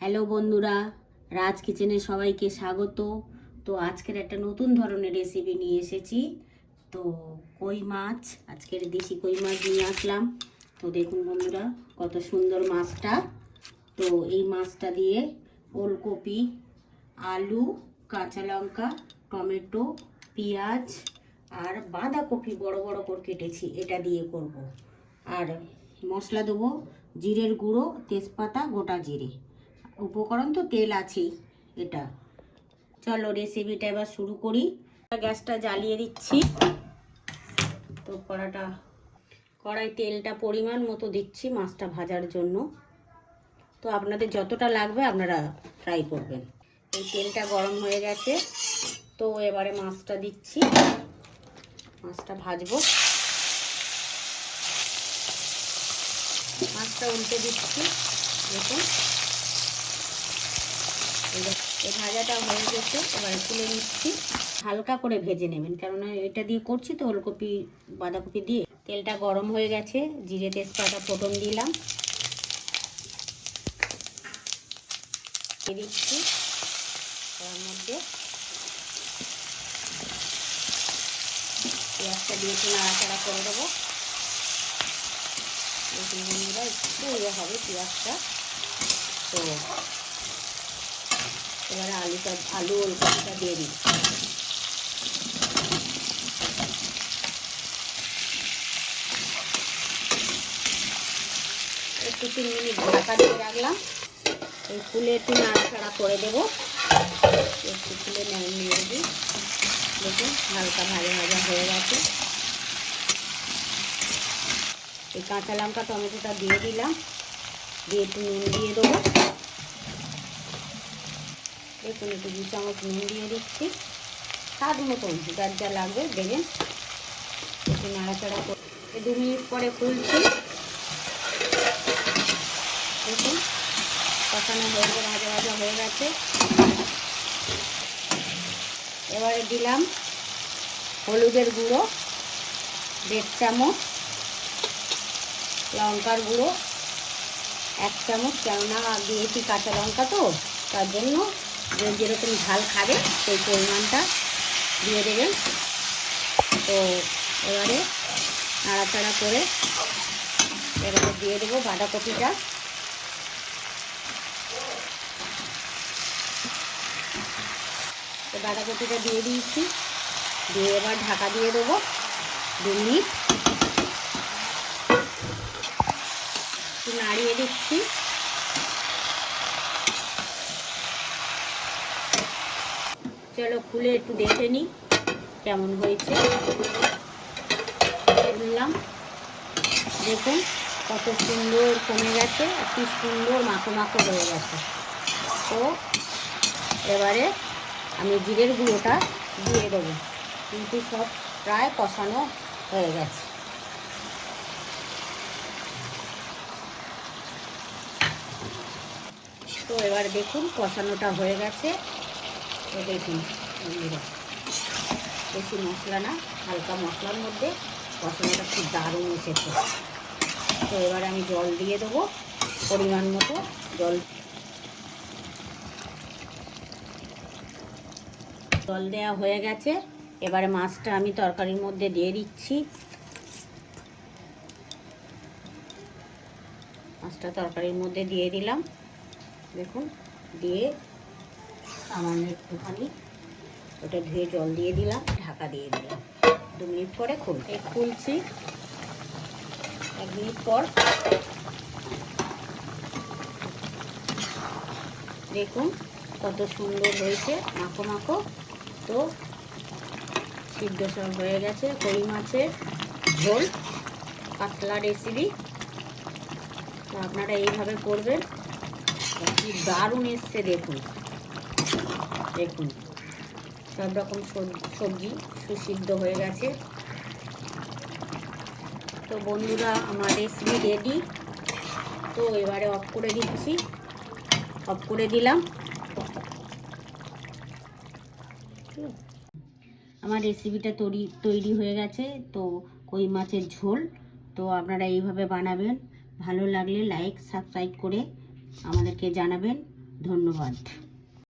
Hello বন্ধুরা, রাজ কিচেনে সবাইকে স্বাগত। তো আজকের একটা নতুন ধরনের রেসিপি নিয়ে এসেছি। তো কই মাছ, আজকের দেশি কই মাছ নিয়ে আসলাম। তো দেখুন বন্ধুরা, কত সুন্দর মাছটা। তো এই মাছটা দিয়ে ওলকপি, আলু, কাঁচা লঙ্কা, টমেটো, পেঁয়াজ আর বাঁধাকপি বড় বড় করে কেটেছি, এটা দিয়ে করব। আর মশলা দেবো জিরের গুঁড়ো, তেজপাতা, গোটা জিরে। উপকরণ তো তেল আছেই। এটা চলো রেসিপিটা এবার শুরু করি। গ্যাসটা জ্বালিয়ে দিচ্ছি। তো কড়াই তেলটা পরিমাণ মতো দিচ্ছি মাছটা ভাজার জন্য। তো আপনাদের যতটা লাগবে আপনারা ট্রাই করবেন। এই তেলটা গরম হয়ে গেছে, তো এবারে মাছটা দিচ্ছি, মাছটা ভাজবো। মাছটা উল্টে দিচ্ছি। দেখুন এই ভাজাটা হয়ে গেছে, এবারে তুলে নিচ্ছি। হালকা করে ভেজে নেবেন, কেননা এটা দিয়ে করছি তো ওলকপি বাঁধাকপি দিয়ে। তেলটা গরম হয়ে গেছে, জিরে তেজপাতা ফোড়ন দিলাম, দিয়ে দিচ্ছি তার মধ্যে পেঁয়াজটা দিয়ে একটু নাড়াচাড়া করে দেবো। বন্ধুরা একটু হবে পেঁয়াজটা। তো এবারে আলু ওলকপিটা দিয়ে দিচ্ছি। একটু 3 মিনিট ঢাকা দিয়ে রাখলাম। এই ফুলে একটু নাড়াচাড়া করে দেবো। একটু ফুলে নেড়ে দিই। দেখুন হালকা ভাজা ভাজা হয়ে গেছে। এই কাঁচা লঙ্কা টমেটোটা দিয়ে দিলাম, দিয়ে একটু নুন দিয়ে দেবো। দেখুন একটু 2 চামচ নুন দিয়ে দিচ্ছি, স্বাদ মতন যার যা লাগবে দেবেন। একটু নাড়াচাড়া করে 2 মিনিট পরে খুলছি। দেখুন কষানো হয়ে গেছে, ভাজা ভাজা হয়ে গেছে। এবারে দিলাম হলুদের গুঁড়ো 1.5 চামচ, লঙ্কার গুঁড়ো 1 চামচ, কেননা দিয়েছি কাঁচা লঙ্কা তো তার জন্য যেরকম ঝাল খাবে সেই পরিমাণটা দিয়ে দেবেন। তো এবারে নাড়াচাড়া করে এবারে দিয়ে দেবো বাঁধাকপিটা। তো বাঁধাকপিটা দিয়ে দিয়েছি, দিয়ে এবার ঢাকা দিয়ে দেবো 2 মিনিট। একটু নাড়িয়ে দিচ্ছি। চলো খুলে একটু দেখে নিই কেমন হয়েছে। বললাম দেখুন কত সুন্দর কমে গেছে, কি সুন্দর মাখো মাখো হয়ে গেছে। তো এবারে আমি জিরের গুঁড়োটা দিয়ে দেবো, কিন্তু সব প্রায় কষানো হয়ে গেছে। তো এবার দেখুন কষানোটা হয়ে গেছে। তো দেখুন বেশি মশলা না, হালকা মশলার মধ্যে কষানোটা খুব দারুণ এসেছে। তো এবার আমি জল দিয়ে দেবো পরিমাণ মতো। জল দেওয়া হয়ে গেছে, এবারে মাছটা আমি তরকারির মধ্যে দিয়ে দিচ্ছি। মাছটা তরকারির মধ্যে দিয়ে দিলাম। দেখুন দিয়ে সামান্য একটুখানি ওটা ধুয়ে জল দিয়ে দিলাম, ঢাকা দিয়ে দিলাম। 2 মিনিট পরে খুলছি। 1 মিনিট পর দেখুন কত সুন্দর হয়েছে, মাখো মাখো। তো সিদ্ধ সব হয়ে গেছে। কই মাছের ঝোল পাতলা রেসিপি। তো আপনারা এইভাবে করবেন, কি দারুণ এসছে। দেখুন দেখুন সব রকম সবজি সুসিদ্ধ হয়ে গেছে। তো বন্ধুরা আমার রেসিপি রেডি। তো এবারে অফ করে দিচ্ছি, অফ করে দিলাম। আমার রেসিপিটা তৈরি হয়ে গেছে। তো কই মাছের ঝোল। তো আপনারা এইভাবে বানাবেন। ভালো লাগলে লাইক সাবস্ক্রাইব করে আমাদেরকে জানাবেন। ধন্যবাদ।